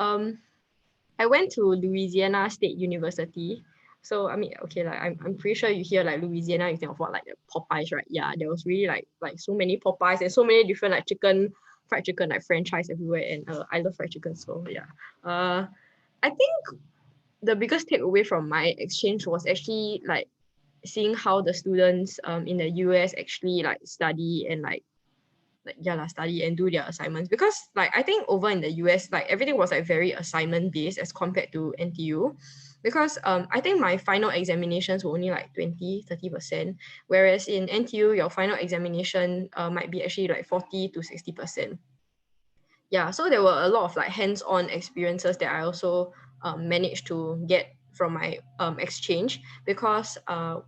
I went to Louisiana State University. So I mean, okay, like I'm pretty sure you hear like Louisiana, you think of what, like the Popeyes, right? Yeah, there was really like so many Popeyes and so many different like fried chicken like franchise everywhere, and I love fried chicken, so yeah. I think the biggest takeaway from my exchange was actually like seeing how the students in the US actually like study and study and do their assignments, because like I think over in the US like everything was like very assignment based as compared to NTU, because I think my final examinations were only like 20-30%, whereas in NTU your final examination might be actually like 40-60%. Yeah, so there were a lot of like hands-on experiences that I also managed to get from my exchange, because I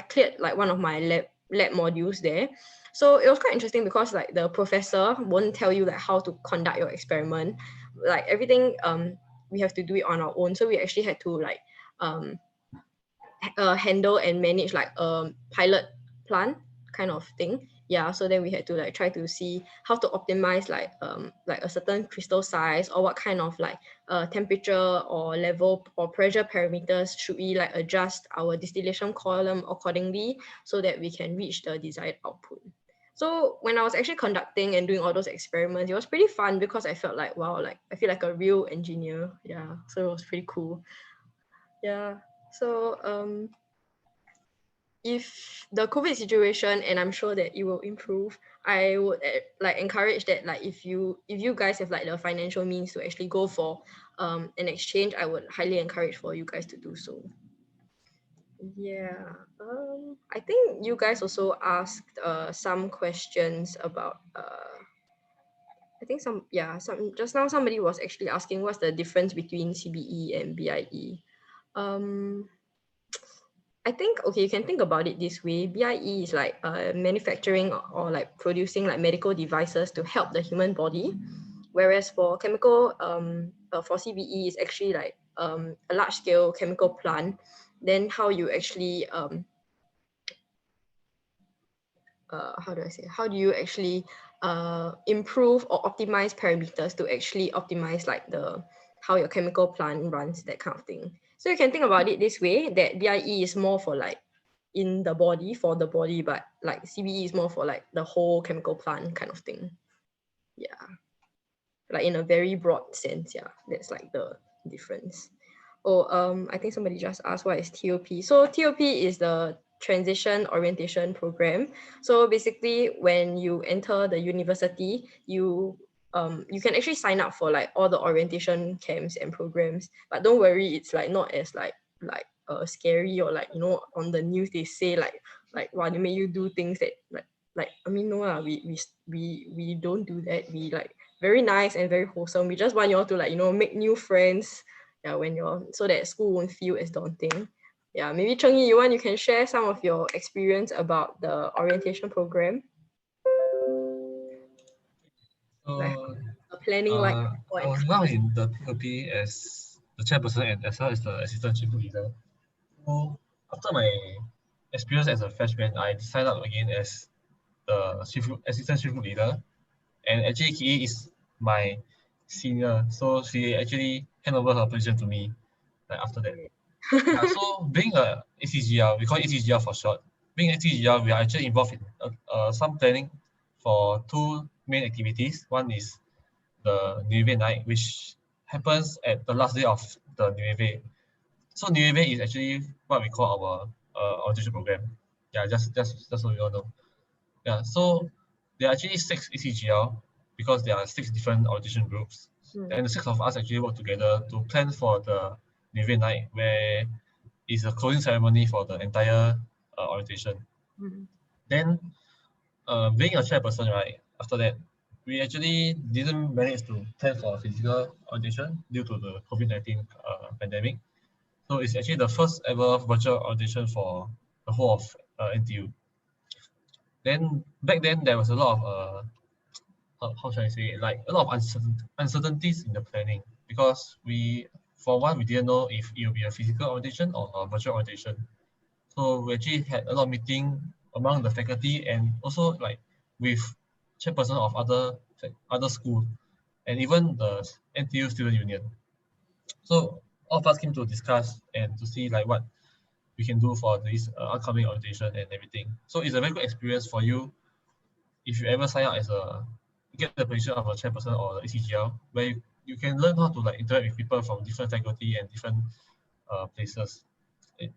cleared like one of my lab modules there. So it was quite interesting because like the professor won't tell you like how to conduct your experiment, like everything we have to do it on our own. So we actually had to like um handle and manage like a pilot plant kind of thing. Yeah, so then we had to like try to see how to optimize like a certain crystal size, or what kind of like temperature or level or pressure parameters should we like adjust our distillation column accordingly, so that we can reach the desired output. So when I was actually conducting and doing all those experiments, it was pretty fun, because I felt like, wow, like I feel like a real engineer. Yeah, so it was pretty cool. Yeah. So if the COVID situation, and I'm sure that it will improve, I would like encourage that, like if you guys have like the financial means to actually go for an exchange, I would highly encourage for you guys to do so. Yeah. I think you guys also asked some questions about I think some just now somebody was actually asking what's the difference between CBE and BIE. I think, okay, you can think about it this way. BIE is like manufacturing or like producing like medical devices to help the human body, whereas for for CBE is actually like a large scale chemical plant. Then how you actually how do I say? How do you actually improve or optimize parameters to actually optimize like the how your chemical plant runs, that kind of thing. So you can think about it this way, that BIE is more for like in the body, for the body, but like CBE is more for like the whole chemical plant kind of thing. Yeah. Like in a very broad sense, yeah. That's like the difference. Oh, I think somebody just asked what is TOP. So TOP is the transition orientation program. So basically, when you enter the university, you can actually sign up for like all the orientation camps and programs. But don't worry, it's like not as like scary, or like, you know, on the news they say like wow, they make you do things that like I mean, no lah, we don't do that. We like very nice and very wholesome. We just want you all to like, you know, make new friends, yeah, when you're, so that school won't feel as daunting. Yeah, maybe Cheng-Yi, you can share some of your experience about the orientation program, like So the planning, like I was now in the POP as the chairperson and as well as the assistant chief leader. So after my experience as a freshman, I signed up again as the assistant chief leader, and actually Ki is my senior, so she actually hand over her position to me like after that. Yeah, so being a ACGR, we call it ACGR for short. Being ACGR, we are actually involved in some planning for two main activities. One is the New Year night, which happens at the last day of the New Year. So New Year is actually what we call our audition program. Yeah, just so you all know. Yeah, so there are actually 6 ACGL because there are 6 different audition groups. And the 6 of us actually work together to plan for the New Year night, where is a closing ceremony for the entire orientation. Then, being a chairperson, right, after that, we actually didn't manage to plan for a physical audition due to the COVID-19 pandemic. So it's actually the first ever virtual audition for the whole of NTU. Then back then there was a lot of how should I say it? Like a lot of uncertainties in the planning, because for one, we didn't know if it will be a physical audition or a virtual audition. So we actually had a lot of meeting among the faculty and also like with chairperson of other schools and even the NTU Student Union. So all of us came to discuss and to see like what we can do for this upcoming audition and everything. So it's a very good experience for you if you ever sign up as get the position of a chairperson or the ACGL, where you can learn how to like interact with people from different faculty and different places.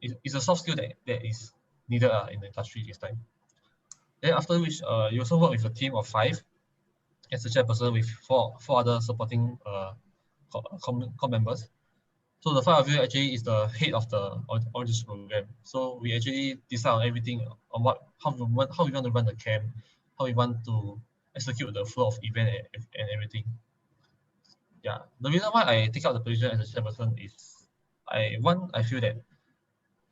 It's a soft skill that is needed in the industry this time. Then after which, you also work with a team of 5 as a chairperson with four other supporting com members. So the 5 of you actually is the head of the audition program. So we actually decide on everything on how we want to run the camp, how we want to execute the flow of event and everything. Yeah, the reason why I take up the position as a chairperson is I feel that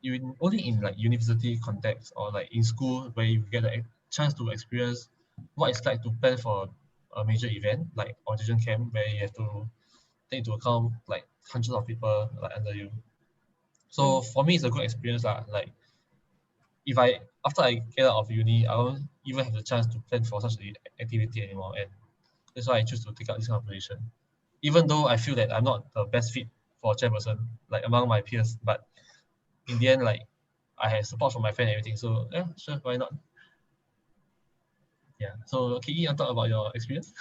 you only in like university context or like in school where you get a chance to experience what it's like to plan for a major event like audition camp, where you have to take into account like hundreds of people like under you. So for me, it's a good experience lah. Like if after I get out of uni, I won't even have the chance to plan for such an activity anymore, and that's why I choose to take up this kind of position. Even though I feel that I'm not the best fit for chairperson like among my peers, but in the end, like I had support from my friend and everything, so yeah, sure, why not? Yeah. So Ki, you want to talk about your experience?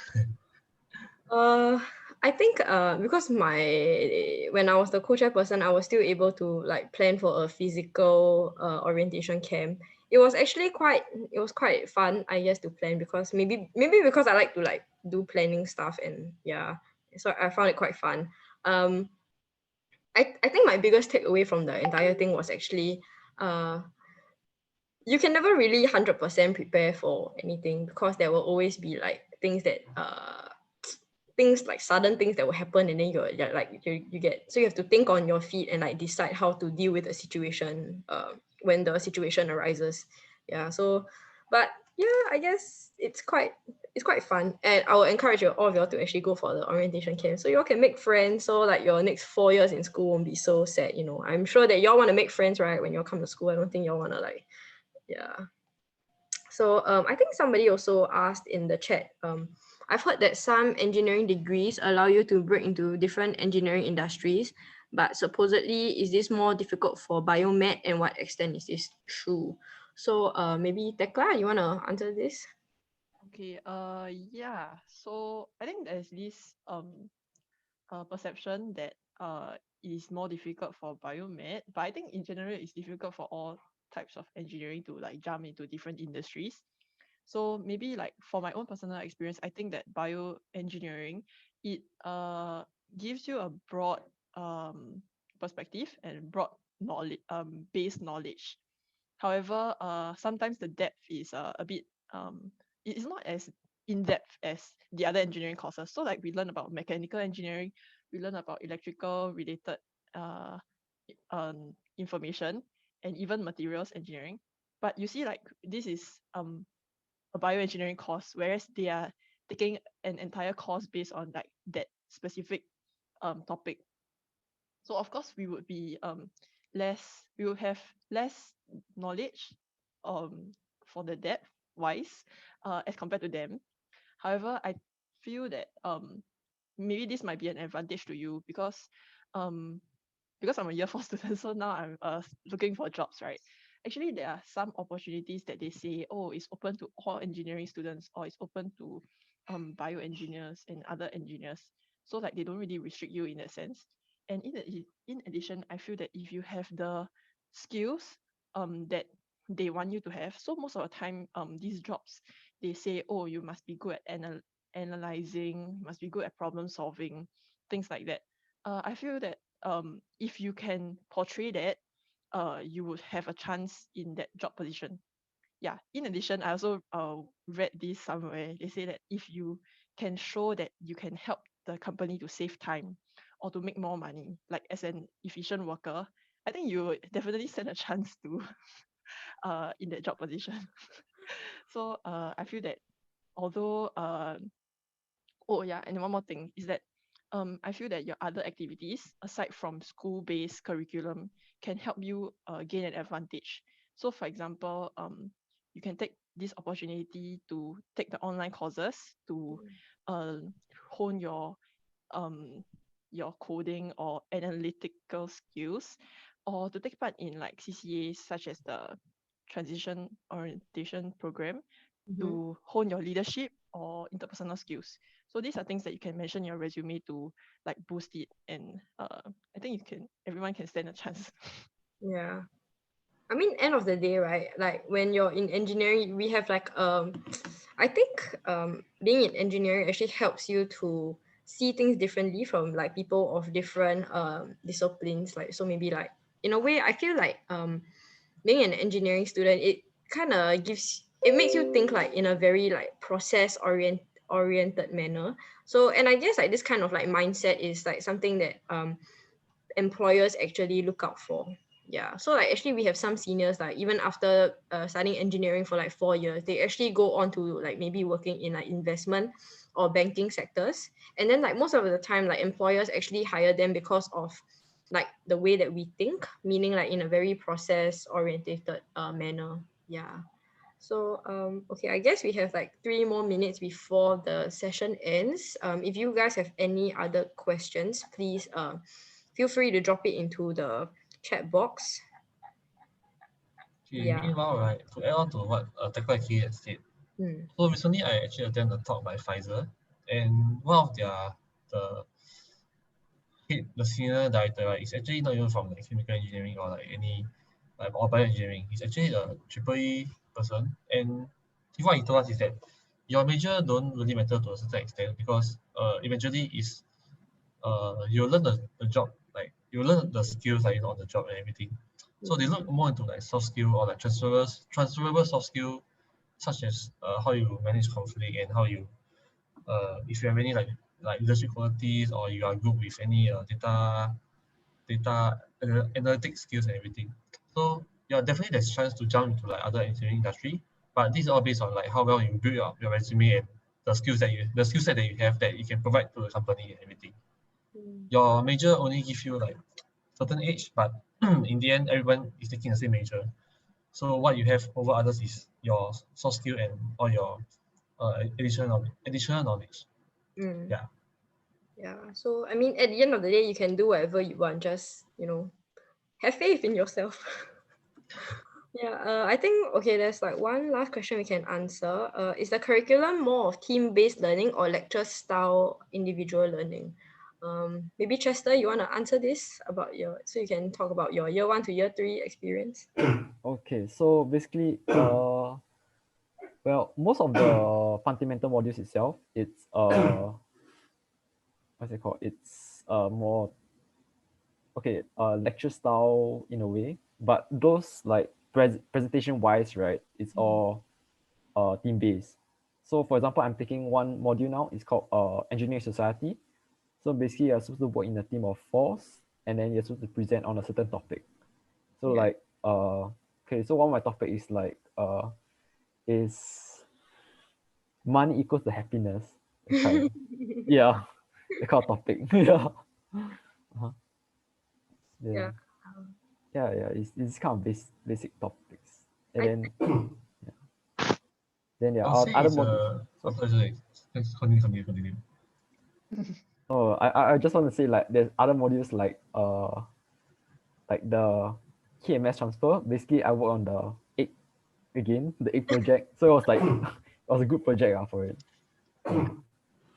I think because when I was the co-chairperson, I was still able to like plan for a physical orientation camp. It was actually quite fun, I guess, to plan because maybe because I like to like do planning stuff, and yeah, so I found it quite fun. Um, I think my biggest takeaway from the entire thing was actually uh you can never really 100% prepare for anything because there will always be like things like sudden things that will happen, and then you're like you get, so you have to think on your feet and like decide how to deal with the situation when the situation arises. Yeah, so but yeah, I guess it's quite fun, and I will encourage all of y'all to actually go for the orientation camp so y'all can make friends, so like your next 4 years in school won't be so sad. I'm sure that y'all want to make friends, right? When y'all come to school, I don't think y'all want to like, yeah. So I think somebody also asked in the chat, I've heard that some engineering degrees allow you to break into different engineering industries, but supposedly is this more difficult for biomed, and what extent is this true? So maybe Tekla, you want to answer this? Okay, yeah. So I think there's this perception that it is more difficult for biomed, but I think in general it's difficult for all types of engineering to like jump into different industries. So maybe like for my own personal experience, I think that bioengineering, it gives you a broad perspective and broad knowledge base knowledge. However, sometimes the depth is a bit it is not as in depth as the other engineering courses. So like we learn about mechanical engineering, we learn about electrical related uh information, and even materials engineering. But you see, like this is a bioengineering course, whereas they are taking an entire course based on like that specific topic. So of course we would have less knowledge for the depth wise as compared to them. However, I feel that maybe this might be an advantage to you um because I'm a year 4 student, so now I'm looking for jobs, right? Actually, there are some opportunities that they say, oh, it's open to all engineering students, or it's open to bioengineers and other engineers. So like they don't really restrict you in that sense. And in addition, I feel that if you have the skills that they want you to have, so most of the time these jobs, they say, oh, you must be good at analyzing, must be good at problem solving, things like that. I feel that if you can portray that, you would have a chance in that job position. Yeah. In addition, I also read this somewhere. They say that if you can show that you can help the company to save time or to make more money, like as an efficient worker, I think you would definitely stand a chance to in that job position. So I feel that although oh yeah, and one more thing is that I feel that your other activities aside from school-based curriculum can help you gain an advantage. So for example, you can take this opportunity to take the online courses to uh, hone um, your coding or analytical skills, or to take part in like CCAs such as the transition orientation program Mhm. to hone your leadership or interpersonal skills. So these are things that you can mention in your resume to like boost it, and I think everyone can stand a chance. Yeah. I mean, end of the day, right? Like when you're in engineering, we have like I think being in engineering actually helps you to see things differently from like people of different disciplines. Like so maybe like in a way, I feel like being an engineering student, it kind of makes you think like in a very like process oriented manner. So and I guess like this kind of like mindset is like something that employers actually look out for. Yeah, so like actually we have some seniors like even after studying engineering for like 4 years, they actually go on to like maybe working in like investment or banking sectors, and then like most of the time like employers actually hire them because of like the way that we think, meaning like in a very process orientated manner. Yeah. So okay, I guess we have like 3 more minutes before the session ends. If you guys have any other questions, please feel free to drop it into the chat box. Okay, Yeah. meanwhile, right, to add on to what Tekla Key had said, Mm. so recently I actually attended a talk by Pfizer, and one of the head, the senior director, right, is actually not even from like chemical engineering or like any or bioengineering. He's actually a triple E person, and what he told us is that your major don't really matter to a certain extent because eventually is you learn the job, like you learn the skills like on the job and everything. So they look more into like soft skill or like transferable soft skill, such as how you manage conflict and how you if you have any like leadership qualities or you are good with any data analytics skills and everything. So yeah, definitely there's chance to jump into like other engineering industry, but this is all based on like how well you build up your resume and the skill set that you have that you can provide to the company and everything. Your major only give you like certain age, but in the end everyone is taking the same major. So what you have over others is your soft skill and all your additional knowledge. Mm. Yeah. Yeah. So I mean, at the end of the day, you can do whatever you want. Just have faith in yourself. Yeah. I think okay. There's like one last question we can answer. Is the curriculum more of team-based learning or lecture-style individual learning? Maybe Chester, you want to answer this about so you can talk about your year 1 to year 3 experience. Okay, so basically, well, most of the fundamental modules itself, it's what's it called? It's more okay, lecture style in a way, but those like presentation wise, right? It's all team based. So for example, I'm taking one module now. It's called engineering society. So basically, you're supposed to work in a team of fours, and then you're supposed to present on a certain topic. So Yeah. like okay, so one of my topic is money equals to happiness. That kind. Yeah, that kind of topic. Yeah. Uh-huh. Yeah. Then yeah, it's kind of basic topics. And I then then there I'll are say other it's modules. sorry. Let's continue. Oh, I just want to say like there's other modules like the KMS transfer. Basically, I work on the egg project. So it was like it was a good project for it. Yeah.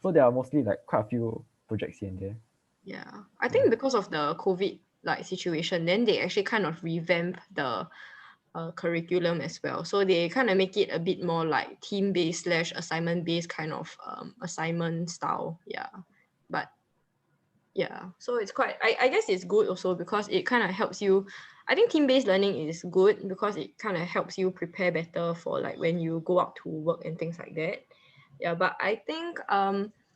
So there are mostly like quite a few projects here and there. Yeah, I think because of the COVID like situation, then they actually kind of revamp the curriculum as well. So they kind of make it a bit more like team-based slash assignment-based kind of assignment style. Yeah, but yeah, so it's quite. I guess it's good also because it kind of helps you. I think team-based learning is good because it kind of helps you prepare better for like when you go out to work and things like that. Yeah, but I think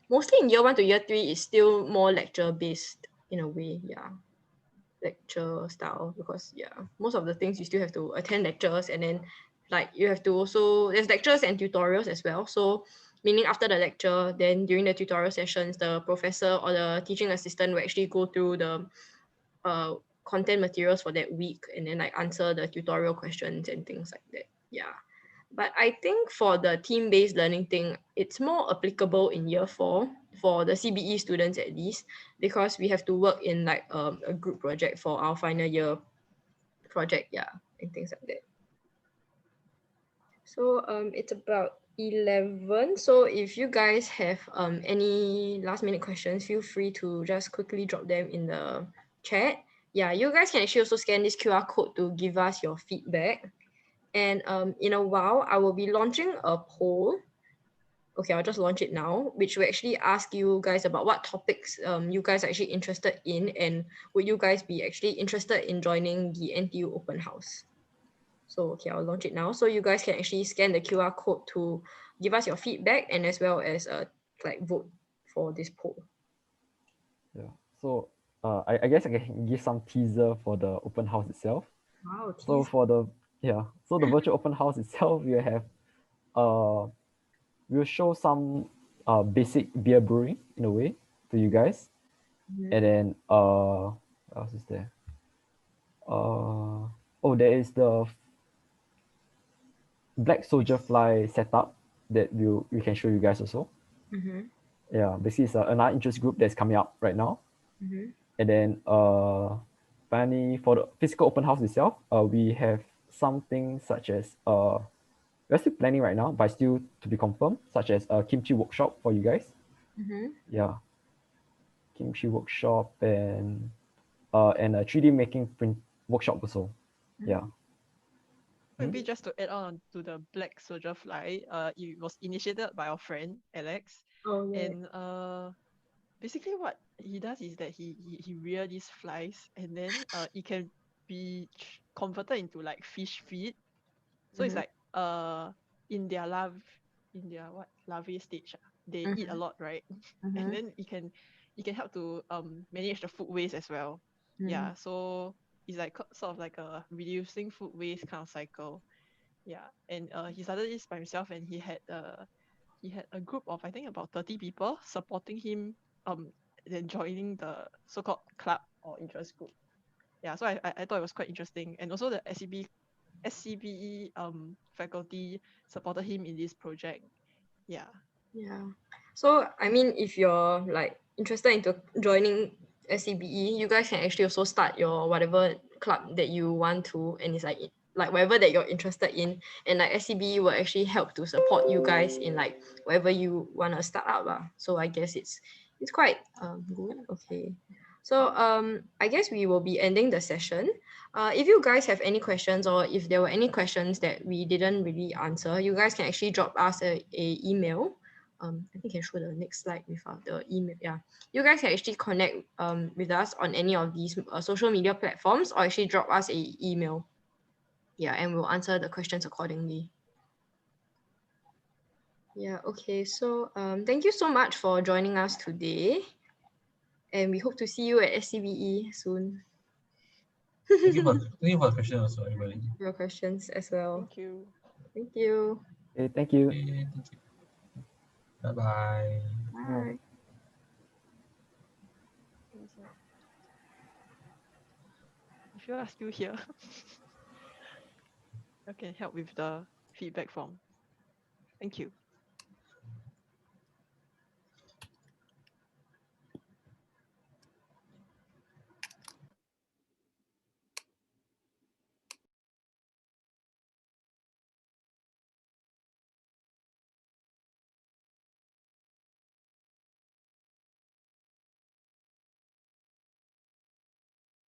mostly in year 1 to year 3 is still more lecture based in a way. Yeah, lecture style because yeah, most of the things you still have to attend lectures and then like you have to also there's lectures and tutorials as well. So meaning after the lecture, then during the tutorial sessions, the professor or the teaching assistant will actually go through the uh content materials for that week and then like answer the tutorial questions and things like that. Yeah. But I think for the team-based learning thing, it's more applicable in year 4 for the CBE students at least, because we have to work in like a group project for our final year project, yeah, and things like that. So it's about 11. So if you guys have any last minute questions, feel free to just quickly drop them in the chat. Yeah, you guys can actually also scan this QR code to give us your feedback. And in a while, I will be launching a poll. Okay, I'll just launch it now, which will actually ask you guys about what topics you guys are actually interested in, and would you guys be actually interested in joining the NTU open house? So okay, I'll launch it now. So you guys can actually scan the QR code to give us your feedback and as well as like vote for this poll. Yeah. So I guess I can give some teaser for the open house itself. Wow, So for the so the virtual open house itself, we have we'll show some basic beer brewing in a way to you guys. And then what else is there? Oh, there is the black soldier fly setup that we can show you guys also. Mm-hmm. Yeah, basically it's another interest group that's coming up right now. Mm-hmm. And then finally for the physical open house itself, we have something such as we're still planning right now, but still to be confirmed, such as a kimchi workshop for you guys. Mm-hmm. Yeah. chemistry workshop and a 3D making print workshop also. Yeah. Maybe just to add on to the black soldier fly, it was initiated by our friend Alex, Oh, yeah. and basically what he does is that he rear these flies, and then it can be converted into like fish feed. So it's like in their larvae stage, they eat a lot, right? And then it can help to manage the food waste as well. Yeah, so it's like sort of like a reducing food waste kind of cycle. Yeah, and he started this by himself, and he had a group of, I think, about 30 people supporting him, then joining the so-called club or interest group. Yeah, so I thought it was quite interesting, and also the SCBE faculty supported him in this project. Yeah. Yeah. So I mean, if you're like interested into joining SCBE, you guys can actually also start your whatever club that you want to, and it's like whatever that you're interested in, and like SCBE will actually help to support you guys in like whatever you want to start up. So I guess it's quite good. Okay. So I guess we will be ending the session. If you guys have any questions, or if there were any questions that we didn't really answer, you guys can actually drop us a email. I think I can show the next slide without the email. Yeah, you guys can actually connect with us on any of these social media platforms, or actually drop us a email. Yeah, and we'll answer the questions accordingly. Yeah, okay. So thank you so much for joining us today, and we hope to see you at SCBE soon. Thank you for the question also, everybody. Your questions as well. Thank you. Thank you. Okay, thank you. Okay, thank you. Bye-bye. Bye. If you are still here, I can help with the feedback form. Thank you.